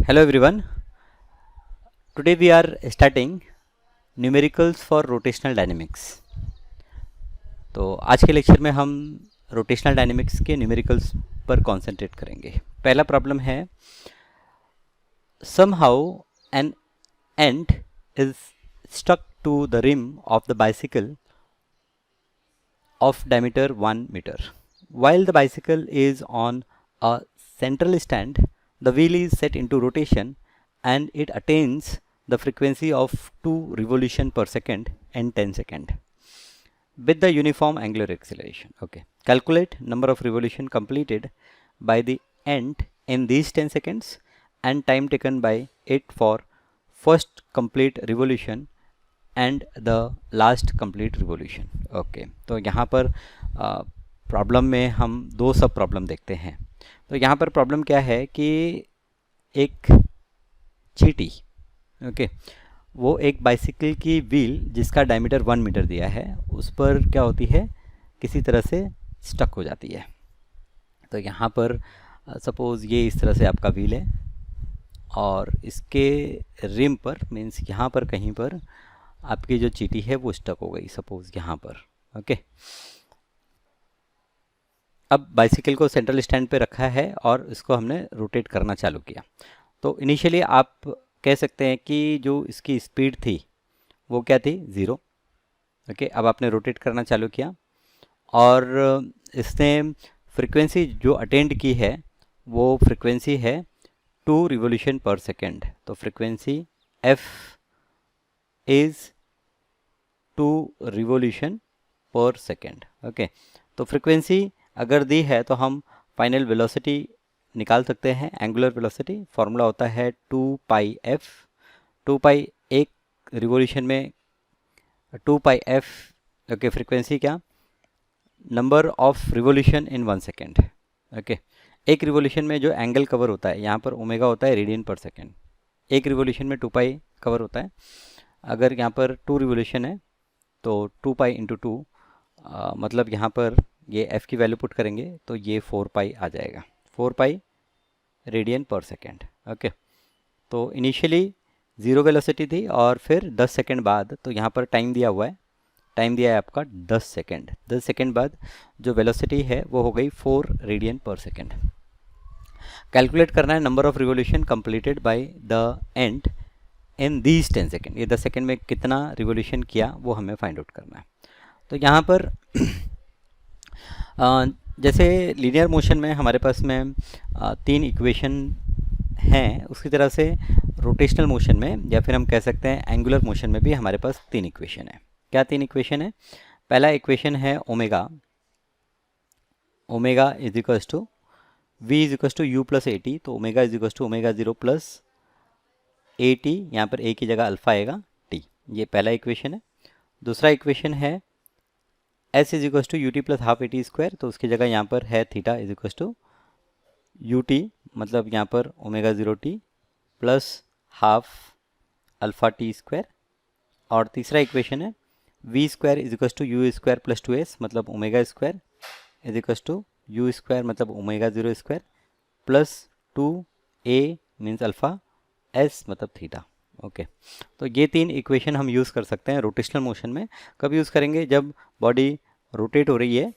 Hello everyone. Today we are starting numericals for rotational dynamics. तो आज के lecture में हम रोटेशनल डायनेमिक्स के न्यूमेरिकल्स पर कंसंट्रेट करेंगे। पहला प्रॉब्लम है somehow an ant is stuck to the rim of the bicycle of diameter 1 meter. While the bicycle is on a central stand, the wheel is set into rotation and it attains the frequency of 2 revolution per second in 10 seconds with the uniform angular acceleration. Okay. Calculate number of revolution completed by the ant in these 10 seconds and time taken by it for first complete revolution and the last complete revolution. Okay, तो यहाँ पर problem में हम दो सब problem देखते हैं। तो यहाँ पर प्रॉब्लम क्या है कि एक चींटी, ओके, वो एक बाइसिकल की व्हील जिसका डायमीटर 1 मीटर दिया है उस पर क्या होती है, किसी तरह से स्टक हो जाती है। तो यहाँ पर सपोज़ ये इस तरह से आपका व्हील है और इसके रिम पर मीन्स यहाँ पर कहीं पर आपकी जो चींटी है वो स्टक हो गई, सपोज यहाँ पर। ओके, अब बाइसिकल को सेंट्रल स्टैंड पे रखा है और इसको हमने रोटेट करना चालू किया। तो इनिशियली आप कह सकते हैं कि जो इसकी स्पीड थी वो क्या थी, 0। ओके, अब आपने रोटेट करना चालू किया और इसने फ्रीक्वेंसी जो अटेंड की है वो फ्रीक्वेंसी है 2 रिवोल्यूशन पर सेकेंड। तो frequency f is 2 revolution per second. Okay, तो फ्रीक्वेंसी अगर दी है तो हम फाइनल वेलोसिटी निकाल सकते हैं। एंगुलर वेलोसिटी फॉर्मूला होता है 2 पाई f। 2 पाई एक रिवोल्यूशन में 2 पाई f। ओके, फ्रीक्वेंसी क्या, number of revolution in 1 second. Okay, एक रिवोल्यूशन में जो एंगल कवर होता है, यहाँ पर ओमेगा होता है रेडियन पर सेकेंड। एक रिवोल्यूशन में 2 पाई कवर होता है। अगर यहाँ पर 2 रिवोल्यूशन है तो 2 पाई इंटू 2, मतलब यहाँ पर ये f की वैल्यू पुट करेंगे तो ये 4 पाई आ जाएगा, 4 पाई रेडियन पर सेकेंड। ओके, तो इनिशियली 0 वेलोसिटी थी और फिर 10 सेकेंड बाद, तो यहाँ पर टाइम दिया हुआ है, टाइम दिया है आपका 10 सेकेंड। 10 सेकेंड बाद जो वेलोसिटी है वो हो गई 4 रेडियन पर सेकेंड। कैलकुलेट करना है number of revolution completed by the ant in these 10 second. ये 10 सेकेंड में कितना रिवोल्यूशन किया वो हमें फाइंड आउट करना है। तो यहाँ पर जैसे लीनियर मोशन में हमारे पास में 3 इक्वेशन हैं, उसी तरह से रोटेशनल मोशन में या फिर हम कह सकते हैं एंगुलर मोशन में भी हमारे पास 3 इक्वेशन है। क्या 3 इक्वेशन है? पहला इक्वेशन है omega, omega is equals to V is equals to U plus A T. तो omega is equals to omega 0 plus A T, यहाँ पर ए की जगह अल्फ़ा आएगा टी। ये पहला इक्वेशन है। दूसरा इक्वेशन है S is equals to U T plus half A T square. तो उसकी जगह यहाँ पर है theta is equals to U T, मतलब यहाँ पर omega 0 T plus half alpha T square. और तीसरा इक्वेशन है V square is equals to U square plus 2s, मतलब omega square is equals to U square, मतलब omega 0 square plus 2a means alpha, S मतलब theta. Okay, तो ये 3 equation हम use कर सकते हैं रोटेशनल मोशन में। कब यूज़ करेंगे? जब बॉडी रोटेट हो रही है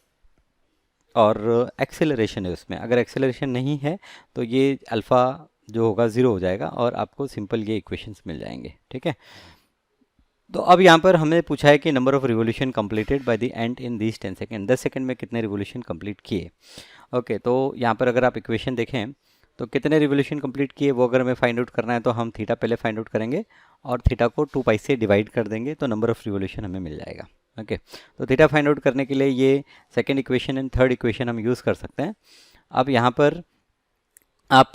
और एक्सेलरेशन है उसमें। अगर एक्सेलरेशन नहीं है तो ये अल्फ़ा जो होगा 0 हो जाएगा और आपको सिंपल ये इक्वेशंस मिल जाएंगे। ठीक है, तो अब यहाँ पर हमें पूछा है कि number of revolution completed by the ant in these 10 second. 10 second में कितने रिवोल्यूशन कंप्लीट किए। ओके, तो यहाँ पर अगर आप इक्वेशन देखें तो कितने रिवोल्यूशन कंप्लीट किए वो अगर हमें फाइंड आउट करना है तो हम थीटा पहले फाइंड आउट करेंगे और थीटा को 2 पाई से डिवाइड कर देंगे तो नंबर ऑफ रिवोल्यूशन हमें मिल जाएगा। ओके, तो थीटा फाइंड आउट करने के लिए ये second equation and third equation हम यूज़ कर सकते हैं। अब यहाँ पर आप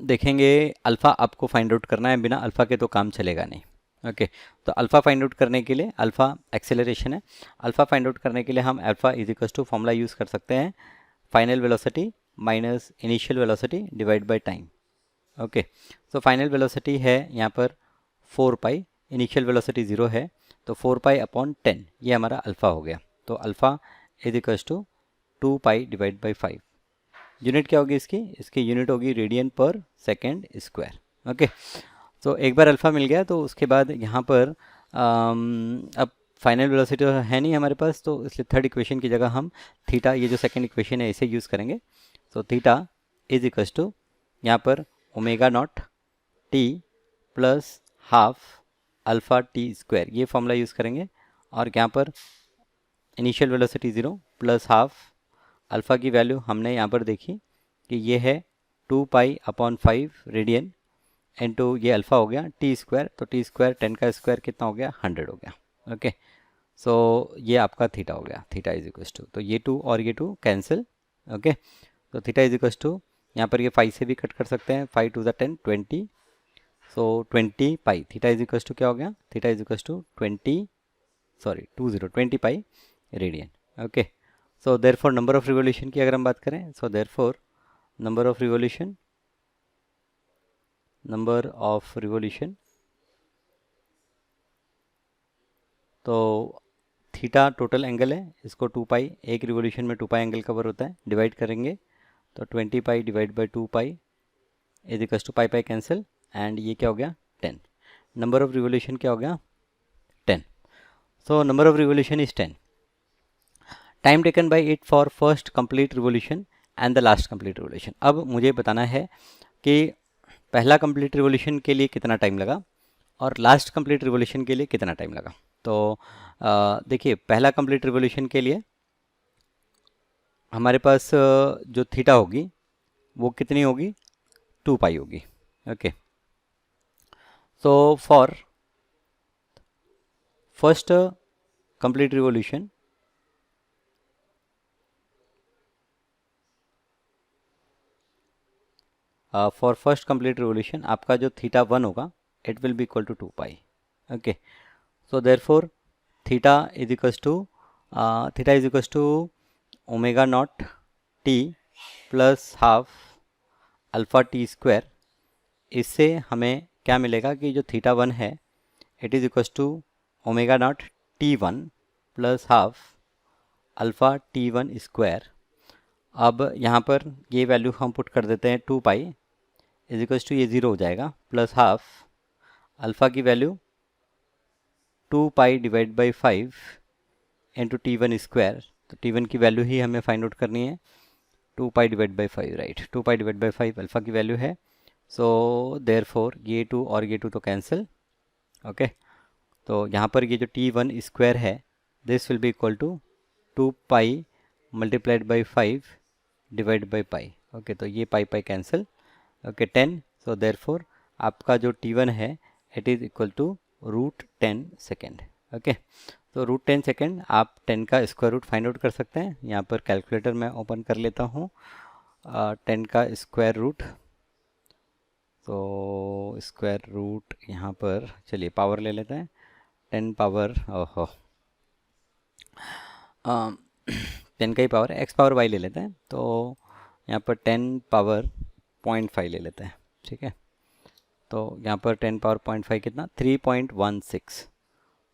देखेंगे अल्फ़ा आपको फाइंड आउट करना है, बिना अल्फ़ा के तो काम चलेगा नहीं। ओके, तो अल्फ़ा फाइंड आउट करने के लिए, अल्फ़ा एक्सेलरेशन है, अल्फ़ा फाइंड आउट करने के लिए हम alpha is equals to formula use कर सकते हैं final velocity minus initial velocity divide by time. Okay, so final velocity है यहाँ पर 4 पाई, इनिशियल वेलोसिटी 0 है तो 4 पाई अपॉन 10 ये हमारा अल्फ़ा हो गया। तो alpha is equals to 2 pi divide by 5। Unit क्या होगी इसकी? इसकी यूनिट होगी रेडियन पर सेकेंड स्क्वायर। ओके, तो एक बार अल्फ़ा मिल गया तो उसके बाद यहाँ पर अब फाइनल वेलोसिटी है नहीं हमारे पास, तो इसलिए थर्ड इक्वेशन की जगह हम थीटा, ये जो सेकंड इक्वेशन है इसे यूज़ करेंगे। तो थीटा इज इक्वस टू यहाँ पर omega naught T plus half alpha T square, ये फॉर्मूला यूज़ करेंगे। और यहाँ पर initial velocity 0 plus half alpha की वैल्यू हमने यहाँ पर देखी कि ये है 2π/5 रेडियन इंटू ये अल्फ़ा हो गया टी स्क्वायर, तो टी स्क्वायर 10 का स्क्वायर कितना हो गया 100 हो गया। ओके, सो ये आपका थीटा हो गया, थीटा इज इक्वस टू, तो ये 2 और ये 2 कैंसिल। ओके, तो थीटा इज इक्वस टू यहाँ पर ये 5 से भी कट कर सकते हैं, 5 to the 10 20, so 20 pi, theta is equals to क्या हो गया, theta is equals to 20 pi radian. Okay, so therefore number of revolution की अगर हम बात करें, so therefore number of revolution, तो थीटा टोटल एंगल है, इसको 2 पाई, एक रिवोल्यूशन में 2 पाई एंगल कवर होता है, डिवाइड करेंगे तो 20 pi divide by 2 pi is equals to pi pi cancel, and ये क्या हो गया 10। नंबर ऑफ रिवोल्यूशन क्या हो गया 10, so number of revolution is 10। Time taken by it for first complete revolution and the last complete revolution. अब मुझे बताना है कि पहला कंप्लीट रिवोल्यूशन के लिए कितना टाइम लगा और लास्ट कंप्लीट रिवोल्यूशन के लिए कितना टाइम लगा। तो देखिए पहला कंप्लीट रिवोल्यूशन के लिए हमारे पास जो थीटा होगी वो कितनी होगी 2 पाई होगी। Okay, so for first complete revolution for first complete revolution आपका जो थीटा 1 होगा it will be equal to 2 pi. Okay, so therefore theta is equals to omega naught t plus half alpha T square. इससे हमें क्या मिलेगा कि जो theta 1 है it is equals to omega naught t1 plus half alpha t1 square. अब यहाँ पर ये वैल्यू हम पुट कर देते हैं 2 पाई इज इक्वल्स टू ये 0 हो जाएगा, प्लस हाफ अल्फ़ा की value 2 pi divide by 5 into T one square, तो टी1 की वैल्यू ही हमें फाइंड आउट करनी है, 2 pi divide by 5, right, 2 pi divide by 5 alpha की वैल्यू है। सो देयरफॉर ये 2 और ये 2 तो कैंसिल। ओके, तो यहाँ पर ये जो टी1 स्क्वायर है this will be equal to 2 pi multiplied by 5 divide by pi. Okay, तो ये pi pi cancel. Okay 10, so therefore आपका जो टी1 है it is equal to √10 second. Okay, तो √10 सेकेंड आप 10 का स्क्वायर रूट फाइंड आउट कर सकते हैं। यहाँ पर कैलकुलेटर मैं ओपन कर लेता हूँ, 10 का स्क्वायर रूट, तो स्क्वायर रूट यहाँ पर चलिए पावर ले लेते हैं, 10 पावर, ओहो 10 का ही पावर, एक्स पावर वाई ले लेते हैं, तो यहाँ पर 10 पावर 0.5 ले लेते हैं। ठीक है, तो यहाँ पर 10 पावर 0.5 कितना 3.16,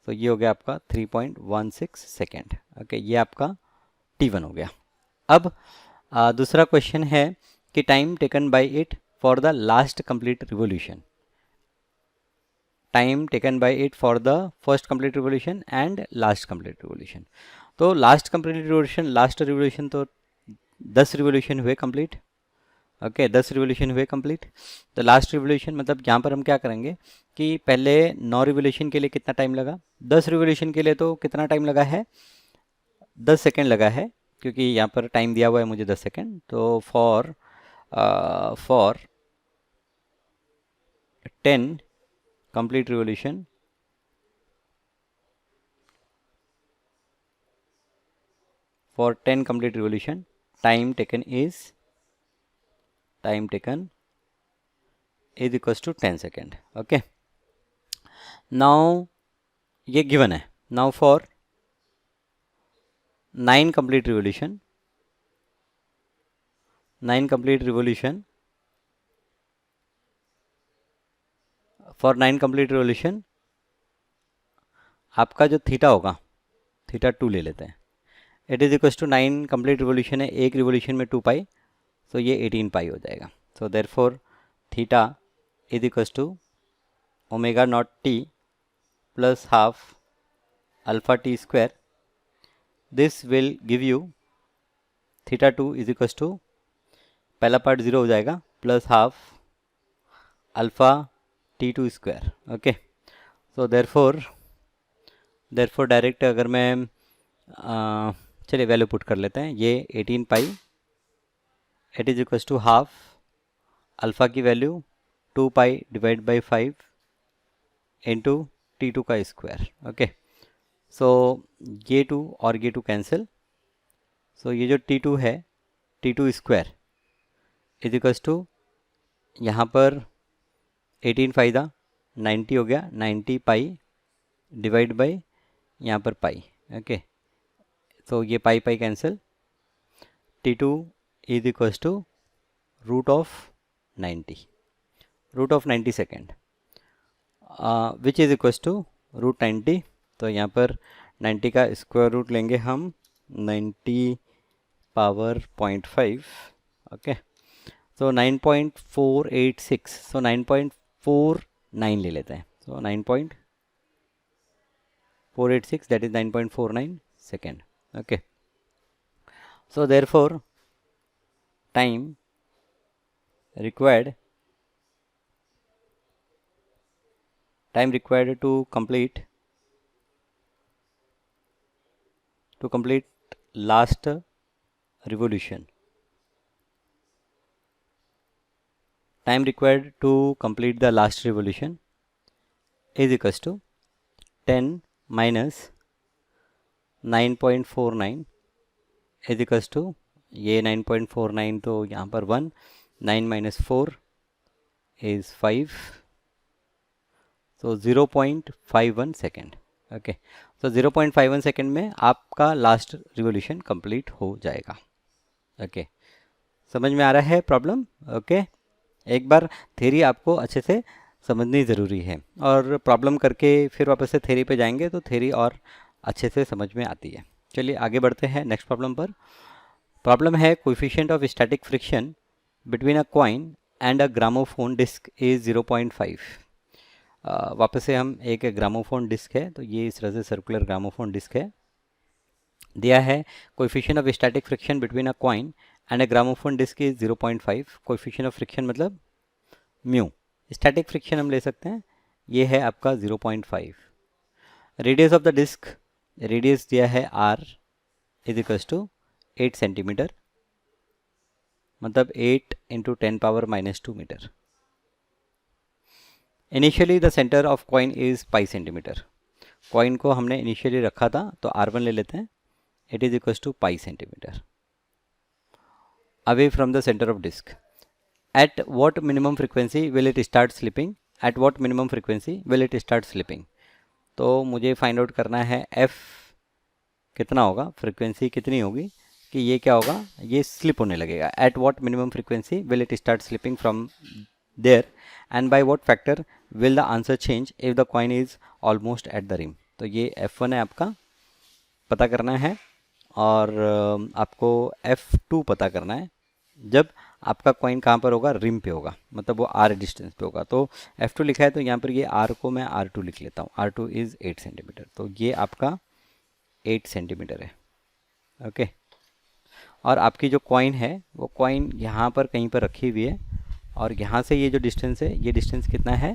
तो ये हो गया आपका 3.16 सेकेंड। ओके, ये आपका T1 हो गया। अब दूसरा क्वेश्चन है कि time taken by it for the last complete revolution, time taken by it for the first complete revolution and last complete revolution. तो last complete revolution, last revolution तो 10 रिवोल्यूशन हुए कंप्लीट। ओके, 10 रिवोल्यूशन हुए complete. तो last revolution मतलब यहाँ पर हम क्या करेंगे कि पहले 9 रिवोल्यूशन के लिए कितना टाइम लगा, 10 रिवोल्यूशन के लिए तो कितना टाइम लगा है 10 सेकेंड लगा है, क्योंकि यहाँ पर टाइम दिया हुआ है मुझे 10 सेकेंड। तो for 10 complete revolution, for 10 complete revolution time taken is equals to 10 second. Okay, now ये given है। now for 9 complete revolution for 9 complete revolution आपका जो थीटा होगा, थीटा 2 ले लेते हैं, it is equals to 9 complete revolution है, एक रिवोल्यूशन में 2 पाई, सो ये 18 पाई हो जाएगा। So therefore theta is equals to omega naught T plus half alpha T square. This will give you theta two is equals to, पहला part zero हो जाएगा, plus half alpha T two square. Okay, so therefore direct अगर मैं चलिए value put कर लेते हैं. ये 18 pi it is equals to half alpha की value 2 pi divide by 5 into T two का स्क्वायर. ओके, सो ये टू और ये टू कैंसिल. सो ये जो टी टू है, T two square is equals to, यहाँ पर 18 फायदा 90 हो गया, 90 पाई डिवाइड बाई यहाँ पर पाई. ओके, तो ये pi pi cancel. T two is equals to root of 90 second which is equals to root 90. तो यहाँ पर 90 का स्क्वायर रूट लेंगे हम, 90 पावर 0.5. ओके, सो 9.486, सो 9.49 ले लेते हैं. सो 9.486 that is 9.49 second. Okay, so therefore time required to complete last revolution, time required to complete the last revolution is equals to 10 minus 9.49 is equals to, ये 9.49 तो यहाँ पर 1, 9 minus 4 is 5, so 0.51 second. Okay, so 0.51 second में आपका last revolution complete हो जाएगा. Okay, समझ में आ रहा है प्रॉब्लम? ओके, एक बार थ्योरी आपको अच्छे से समझनी ज़रूरी है, और प्रॉब्लम करके फिर वापस से थ्योरी पे जाएंगे तो थ्योरी और अच्छे से समझ में आती है. चलिए आगे बढ़ते हैं नेक्स्ट प्रॉब्लम पर. प्रॉब्लम है coefficient of static friction between a coin and a gramophone disc is 0.5. वापस से हम एक ग्रामोफोन डिस्क है, तो ये इस तरह से सर्कुलर ग्रामोफोन डिस्क है. दिया है coefficient of static friction between a coin and a gramophone disc is 0.5. Coefficient of friction मतलब म्यू, स्टैटिक फ्रिक्शन हम ले सकते हैं, ये है आपका 0.5. Radius of the disc, radius दिया है r is equals to 8 centimetre, मतलब 8 into 10 power -2 metre. Initially the centre of coin is pi centimetre. Coin को हमने इनिशियली रखा था, तो r1 ले लेते हैं, it is equals to pi centimetre. Away from the centre of disc, at what minimum frequency will it start slipping, at what minimum frequency will it start slipping. तो मुझे फाइंड आउट करना है f कितना होगा, frequency कितनी होगी कि ये क्या होगा, ये स्लिप होने लगेगा. At what minimum frequency will it start slipping from there, and by what factor will the answer change if the coin is almost at the rim. तो ये f1 है आपका, पता करना है, और आपको f2 पता करना है जब आपका कॉइन कहाँ पर होगा, रिम पे होगा, मतलब वो r डिस्टेंस पे होगा. तो f2 लिखा है, तो यहाँ पर ये r को मैं r2 लिख लेता हूँ. r2 इज़ 8 सेंटीमीटर, तो ये आपका 8 सेंटीमीटर है. ओके, और आपकी जो कॉइन है वो कॉइन यहाँ पर कहीं पर रखी हुई है, और यहाँ से ये जो डिस्टेंस है, ये डिस्टेंस कितना है,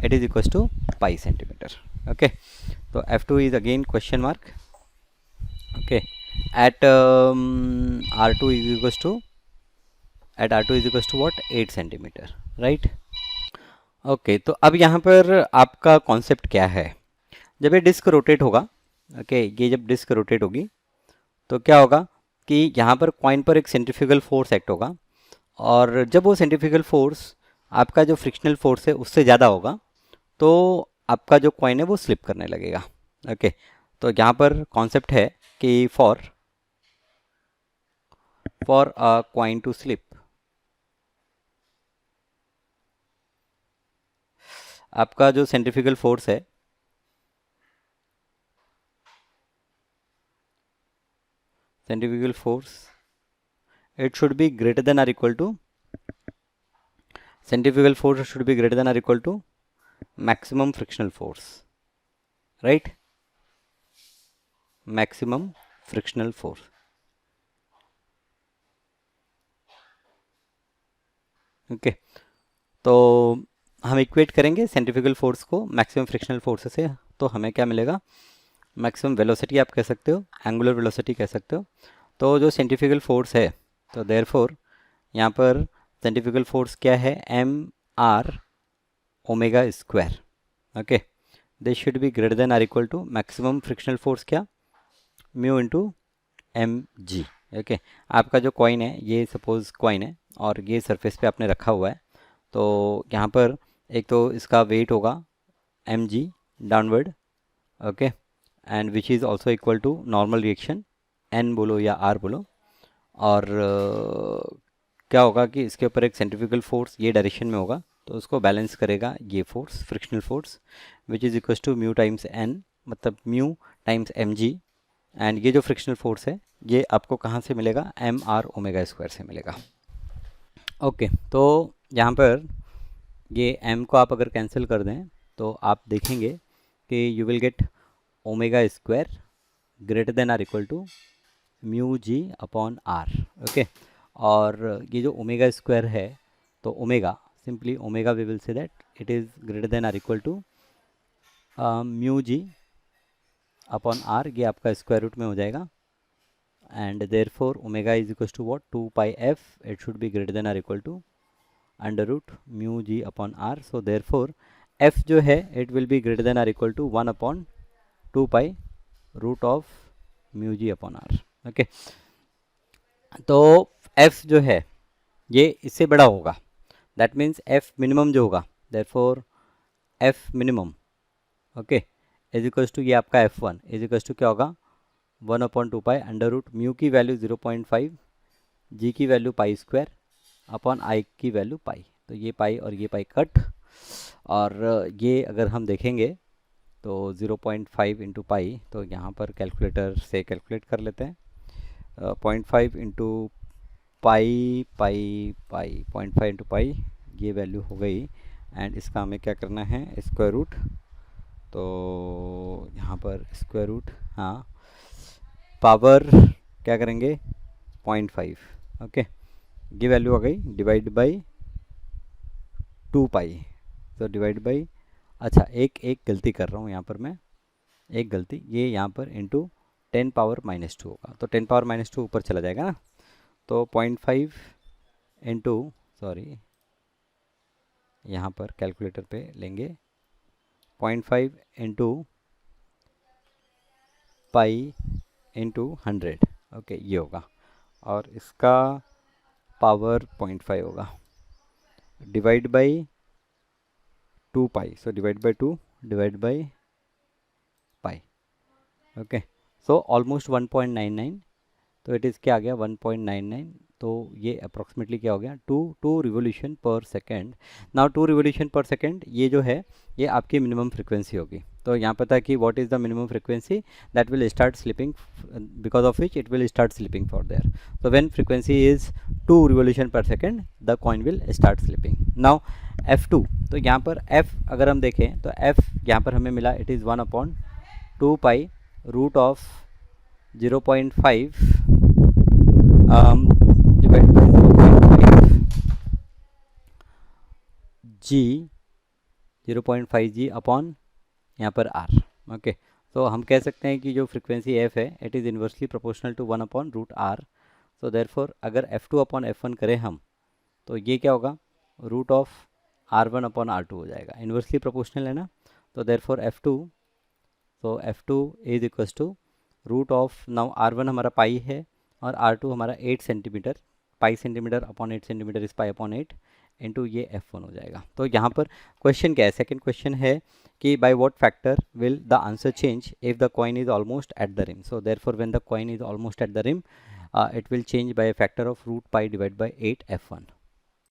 it is equals to pi centimetre. Okay, तो f2 is again question mark. Okay, at r2 is equals to, at r2 is equals to what, 8 centimetre, right. Okay, तो अब यहाँ पर आपका कॉन्सेप्ट क्या है, जब ये डिस्क रोटेट होगा, ओके, ये जब डिस्क रोटेट होगी तो क्या होगा कि यहाँ पर कॉइन पर एक सेंट्रीफ्यूगल फोर्स एक्ट होगा, और जब वो सेंट्रीफ्यूगल फोर्स आपका जो फ्रिक्शनल फोर्स है उससे ज़्यादा होगा, तो आपका जो कॉइन है वो स्लिप करने लगेगा. ओके, तो यहाँ पर कॉन्सेप्ट है कि for a coin to slip, आपका जो सेंट्रीफ्यूगल फोर्स है, it should be greater than or equal to centrifugal force should be greater than or equal to maximum frictional force, right? Maximum frictional force. Okay तो हम equate करेंगे centrifugal force को maximum frictional force से, तो हमें क्या मिलेगा? Maximum velocity आप कह सकते हो, एंगुलर वेलोसिटी कह सकते हो। तो जो सेंट्रीफ्यूगल फोर्स है, तो देयरफॉर यहाँ पर सेंट्रीफ्यूगल फोर्स क्या है? M R omega square. Okay, this should be greater than or equal to maximum frictional force क्या? Mu into M G. Okay, आपका जो कॉइन है, ये सपोज कॉइन है और ये सरफेस पे आपने रखा हुआ है, तो यहाँ पर एक तो इसका वेट होगा M G downward, okay, and which is also equal to normal reaction N बोलो या आर बोलो। और क्या होगा कि इसके ऊपर एक सेंट्रीफ्यूगल फोर्स ये डायरेक्शन में होगा, तो उसको बैलेंस करेगा ये force, frictional force, which is equal to mu times N, मतलब mu times M G. And ये जो फ्रिक्शनल फोर्स है ये आपको कहाँ से मिलेगा? एम आर ओमेगा स्क्वायर से मिलेगा। ओके, तो यहाँ पर ये m को आप अगर कैंसिल कर दें तो आप देखेंगे कि you will get omega square greater than or equal to mu G upon R. Okay, और ये जो ओमेगा स्क्वायर है, तो omega simply omega we will say that it is greater than or equal to mu G upon R, ये आपका square root में हो जाएगा। And therefore omega is equal to what? 2 pi F, it should be greater than or equal to under root mu G upon R. So therefore F जो है it will be greater than or equal to 1 upon 2 pi root of mu G upon R. Okay, तो F जो है ये इससे बड़ा होगा, that means F minimum जो होगा, therefore F minimum okay is equal to ये आपका F one is equal to क्या होगा? 1 upon 2 pi under root mu की वैल्यू 0.5, जी की value pi square upon I की वैल्यू पाई। तो ये पाई और ये पाई कट, और ये अगर हम देखेंगे तो 0.5 इंटू पाई, तो यहाँ पर कैलकुलेटर से कैलकुलेट कर लेते हैं। 0.5 इंटू पाई पाई पाई 0.5 इंटू पाई, ये वैल्यू हो गई। एंड इसका हमें क्या करना है? Square root. तो यहाँ पर स्क्वायर रूट, हाँ, पावर क्या करेंगे? 0.5। ओके, ये वैल्यू आ गई डिवाइड बाई 2 पाई, तो डिवाइड बाई, अच्छा एक गलती कर रहा हूँ यहाँ पर मैं, एक गलती, ये यहाँ पर इंटू 10 पावर -2 होगा, तो 10 पावर -2 ऊपर चला जाएगा ना, तो 0.5 इंटू, सॉरी यहाँ पर कैलकुलेटर पे लेंगे, 0.5 इंटू पाई इंटू 100। ओके, ये होगा, और इसका पावर 0.5 होगा divide by 2 pi, so divide by 2 divide by pi. Okay, so almost 1.99, तो इट इज़ क्या आ गया? 1.99। तो ये अप्रॉक्सीमेटली क्या हो गया? 2 revolution per second. Now 2 revolution per second ये जो है ये आपकी मिनिमम फ्रिक्वेंसी होगी। तो यहाँ पता है कि what is the minimum frequency that will start slipping, because of which it will start slipping for there. so when frequency is 2 revolution per second the coin will start slipping. now f2, तो यहाँ पर f अगर हम देखें तो f यहाँ पर हमें मिला it is 1 upon 2 pi root of 0.5 divide by 0.5 G, 0.5 G upon यहाँ पर r। ओके, तो हम कह सकते हैं कि जो फ्रिक्वेंसी f है it is inversely proportional to 1 upon root r। So therefore अगर f2 अपॉन f1 करें हम, तो ये क्या होगा? Root of r1 upon r2 हो जाएगा, इन्वर्सली प्रोपोर्शनल है ना। तो देयरफॉर f2, तो f2 is equals to root of, now r1 हमारा पाई है और r2 हमारा 8 centimetre, pi centimetre upon 8 centimetre is pi upon 8 into ये f1 हो जाएगा। तो यहाँ पर क्वेश्चन क्या है? सेकंड क्वेश्चन है कि by what factor will the answer change if the coin is almost at the rim. So therefore when the coin is almost at the rim it will change by a factor of root pi divided by 8 f1.